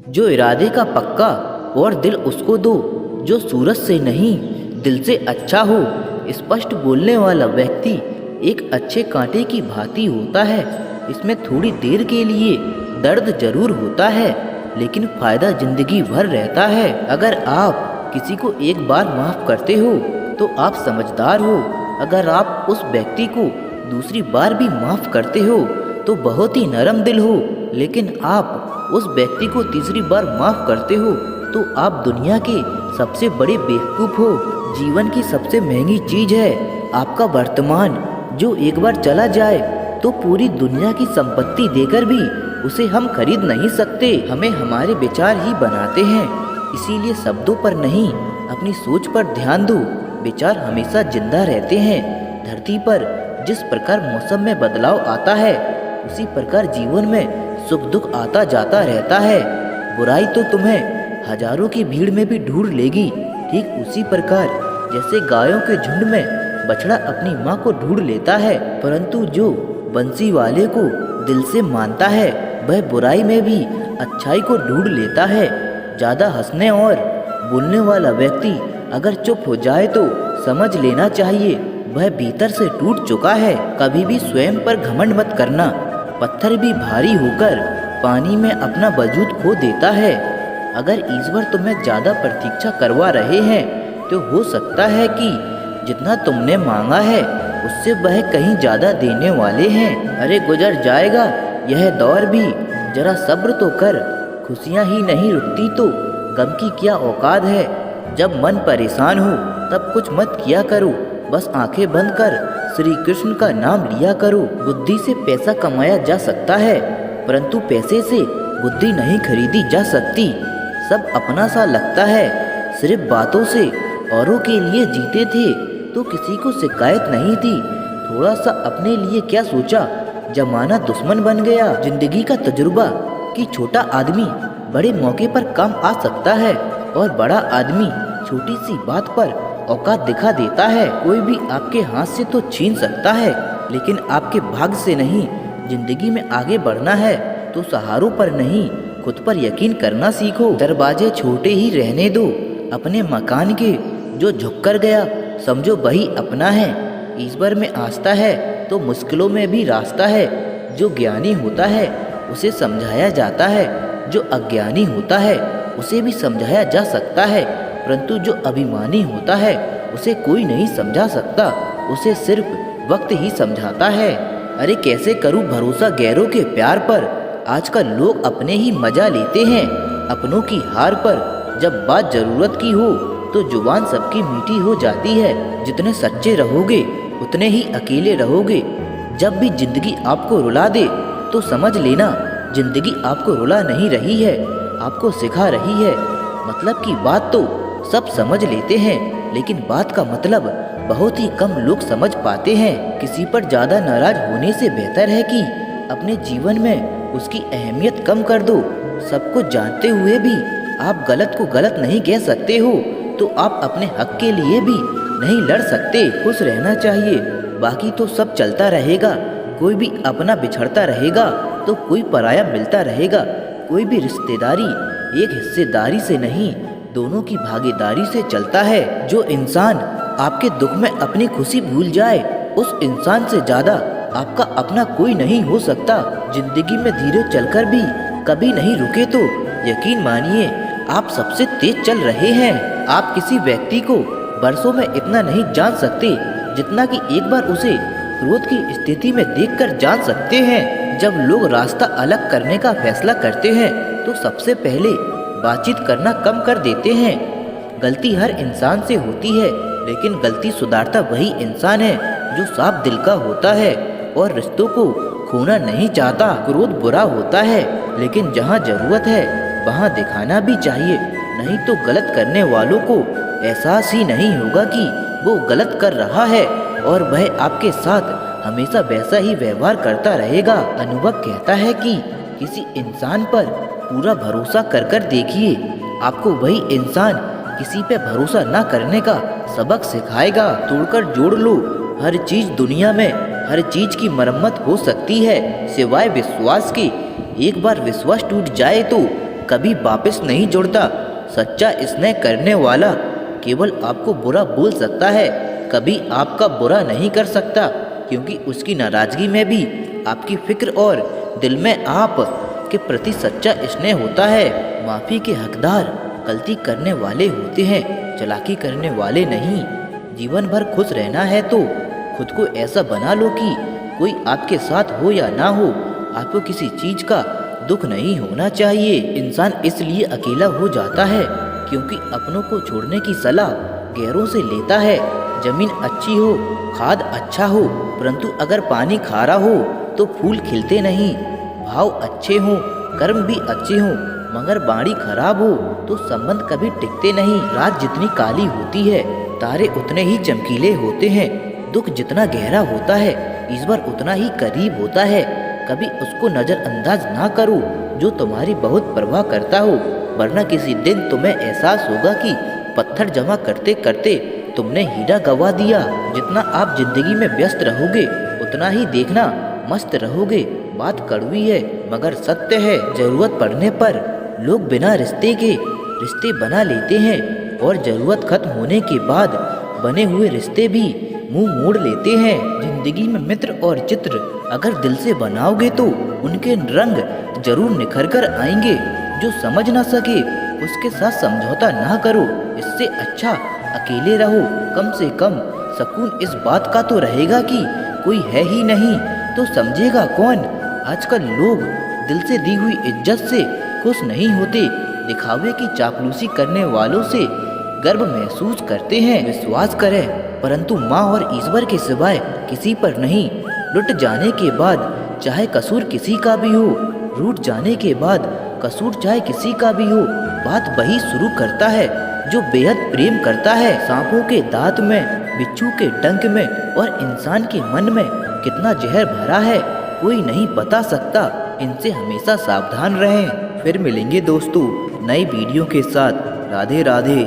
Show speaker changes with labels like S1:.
S1: जो इरादे का पक्का और दिल उसको दो जो सूरज से नहीं दिल से अच्छा हो। स्पष्ट बोलने वाला व्यक्ति एक अच्छे कांटे की भांति होता है। इसमें थोड़ी देर के लिए दर्द जरूर होता है, लेकिन फायदा जिंदगी भर रहता है। अगर आप किसी को एक बार माफ करते हो तो आप समझदार हो। अगर आप उस व्यक्ति को दूसरी बार भी माफ करते हो तो बहुत ही नरम दिल हो। लेकिन आप उस व्यक्ति को तीसरी बार माफ करते हो तो आप दुनिया के सबसे बड़े बेवकूफ़ हो। जीवन की सबसे महंगी चीज है आपका वर्तमान, जो एक बार चला जाए तो पूरी दुनिया की संपत्ति देकर भी उसे हम खरीद नहीं सकते। हमें हमारे विचार ही बनाते हैं, इसीलिए शब्दों पर नहीं अपनी सोच पर ध्यान दो। विचार हमेशा जिंदा रहते हैं। धरती पर जिस प्रकार मौसम में बदलाव आता है उसी प्रकार जीवन में सुख दुख आता जाता रहता है। बुराई तो तुम्हें हजारों की भीड़ में भी ढूंढ लेगी, ठीक उसी प्रकार जैसे गायों के झुंड में बछड़ा अपनी माँ को ढूंढ लेता है। परंतु जो बंसी वाले को दिल से मानता है वह बुराई में भी अच्छाई को ढूंढ लेता है। ज़्यादा हंसने और बोलने वाला व्यक्ति अगर चुप हो जाए तो समझ लेना चाहिए वह भीतर से टूट चुका है। कभी भी स्वयं पर घमंड मत करना। पत्थर भी भारी होकर पानी में अपना वजूद खो देता है। अगर ईश्वर तुम्हें ज़्यादा प्रतीक्षा करवा रहे हैं तो हो सकता है कि जितना तुमने मांगा है उससे वह कहीं ज़्यादा देने वाले हैं। अरे गुजर जाएगा यह दौर भी, जरा सब्र तो कर। खुशियाँ ही नहीं रुकती तो गम की क्या औकात है। जब मन परेशान हो तब कुछ मत किया करो, बस आंखें बंद कर श्री कृष्ण का नाम लिया करो। बुद्धि से पैसा कमाया जा सकता है, परंतु पैसे से बुद्धि नहीं खरीदी जा सकती। सब अपना सा लगता है, सिर्फ बातों से औरों के लिए जीते थे तो किसी को शिकायत नहीं थी। थोड़ा सा अपने लिए क्या सोचा, जमाना दुश्मन बन गया। जिंदगी का तजुर्बा कि छोटा आदमी बड़े मौके पर काम आ सकता है और बड़ा आदमी छोटी सी बात पर औकात दिखा देता है। कोई भी आपके हाथ से तो छीन सकता है, लेकिन आपके भाग्य से नहीं। जिंदगी में आगे बढ़ना है तो सहारों पर नहीं खुद पर यकीन करना सीखो। दरवाजे छोटे ही रहने दो अपने मकान के, जो झुक कर गया समझो वही अपना है। ईश्वर में आस्था है तो मुश्किलों में भी रास्ता है। जो ज्ञानी होता है उसे समझाया जाता है, जो अज्ञानी होता है उसे भी समझाया जा सकता है, परंतु जो अभिमानी होता है उसे कोई नहीं समझा सकता, उसे सिर्फ वक्त ही समझाता है। अरे कैसे करूं भरोसा गैरों के प्यार पर। आजकल लोग अपने ही मजा लेते हैं अपनों की हार पर। जब बात जरूरत की हो तो जुबान सबकी मीठी हो जाती है। जितने सच्चे रहोगे उतने ही अकेले रहोगे। जब भी जिंदगी आपको रुला दे तो समझ लेना जिंदगी आपको रुला नहीं रही है, आपको सिखा रही है। मतलब की बात तो सब समझ लेते हैं, लेकिन बात का मतलब बहुत ही कम लोग समझ पाते हैं। किसी पर ज़्यादा नाराज होने से बेहतर है कि अपने जीवन में उसकी अहमियत कम कर दो। सब कुछ जानते हुए भी आप गलत को गलत नहीं कह सकते हो तो आप अपने हक के लिए भी नहीं लड़ सकते। खुश रहना चाहिए, बाकी तो सब चलता रहेगा। कोई भी अपना बिछड़ता रहेगा तो कोई पराया मिलता रहेगा। कोई भी रिश्तेदारी एक हिस्सेदारी से नहीं, दोनों की भागीदारी से चलता है। जो इंसान आपके दुख में अपनी खुशी भूल जाए उस इंसान से ज़्यादा आपका अपना कोई नहीं हो सकता। जिंदगी में धीरे चलकर भी कभी नहीं रुके तो यकीन मानिए आप सबसे तेज चल रहे हैं। आप किसी व्यक्ति को बरसों में इतना नहीं जान सकते जितना कि एक बार उसे क्रोध की स्थिति में देखकर जान सकते हैं। जब लोग रास्ता अलग करने का फैसला करते हैं तो सबसे पहले बातचीत करना कम कर देते हैं। गलती हर इंसान से होती है, लेकिन गलती सुधारता वही इंसान है जो साफ दिल का होता है और रिश्तों को खोना नहीं चाहता। क्रोध बुरा होता है, लेकिन जहाँ जरूरत है वहाँ दिखाना भी चाहिए, नहीं तो गलत करने वालों को एहसास ही नहीं होगा कि वो गलत कर रहा है और वह आपके साथ हमेशा वैसा ही व्यवहार करता रहेगा। अनुभव कहता है कि किसी इंसान पर पूरा भरोसा कर देखिए, आपको वही इंसान किसी पे भरोसा ना करने का सबक सिखाएगा। तोड़कर जोड़ लो, हर चीज दुनिया में हर चीज की मरम्मत हो सकती है सिवाय विश्वास के। एक बार विश्वास टूट जाए तो कभी वापस नहीं जुड़ता। सच्चा स्नेह करने वाला केवल आपको बुरा बोल सकता है, कभी आपका बुरा नहीं कर सकता, क्योंकि उसकी नाराज़गी में भी आपकी फिक्र और दिल में आप के प्रति सच्चा स्नेह होता है। माफ़ी के हकदार गलती करने वाले होते हैं, चालाकी करने वाले नहीं। जीवन भर खुश रहना है तो खुद को ऐसा बना लो कि कोई आपके साथ हो या ना हो, आपको किसी चीज़ का दुख नहीं होना चाहिए। इंसान इसलिए अकेला हो जाता है क्योंकि अपनों को छोड़ने की सलाह गैरों से लेता है। जमीन अच्छी हो, खाद अच्छा हो, परंतु अगर पानी खारा हो तो फूल खिलते नहीं। भाव अच्छे हों, कर्म भी अच्छे हों, मगर बाणी खराब हो तो संबंध कभी टिकते नहीं। रात जितनी काली होती है, तारे उतने ही चमकीले होते हैं। दुख जितना गहरा होता है, ईश्वर उतना ही करीब होता है। कभी उसको नज़रअंदाज ना करो जो तुम्हारी बहुत परवाह करता हो, वरना किसी दिन तुम्हें एहसास होगा कि पत्थर जमा करते करते तुमने हीरा गवा दिया। जितना आप जिंदगी में व्यस्त रहोगे उतना ही देखना मस्त रहोगे। बात कड़वी है मगर सत्य है। जरूरत पड़ने पर लोग बिना रिश्ते के रिश्ते बना लेते हैं और ज़रूरत खत्म होने के बाद बने हुए रिश्ते भी मुंह मोड़ लेते हैं। जिंदगी में मित्र और चित्र अगर दिल से बनाओगे तो उनके रंग जरूर निखर कर आएंगे। जो समझ ना सके उसके साथ समझौता ना करो, इससे अच्छा अकेले रहो। कम से कम सुकून इस बात का तो रहेगा कि कोई है ही नहीं तो समझेगा कौन। आजकल लोग दिल से दी हुई इज्जत से खुश नहीं होते, दिखावे की चापलूसी करने वालों से गर्व महसूस करते हैं। विश्वास करें परंतु माँ और ईश्वर के सिवाय किसी पर नहीं। लुट जाने के बाद चाहे कसूर किसी का भी हो, रूठ जाने के बाद कसूर चाहे किसी का भी हो, बात वही शुरू करता है जो बेहद प्रेम करता है। सांपों के दांत में, बिच्छू के डंक में और इंसान के मन में कितना जहर भरा है कोई नहीं बता सकता। इनसे हमेशा सावधान रहें। फिर मिलेंगे दोस्तों नई वीडियो के साथ। राधे राधे।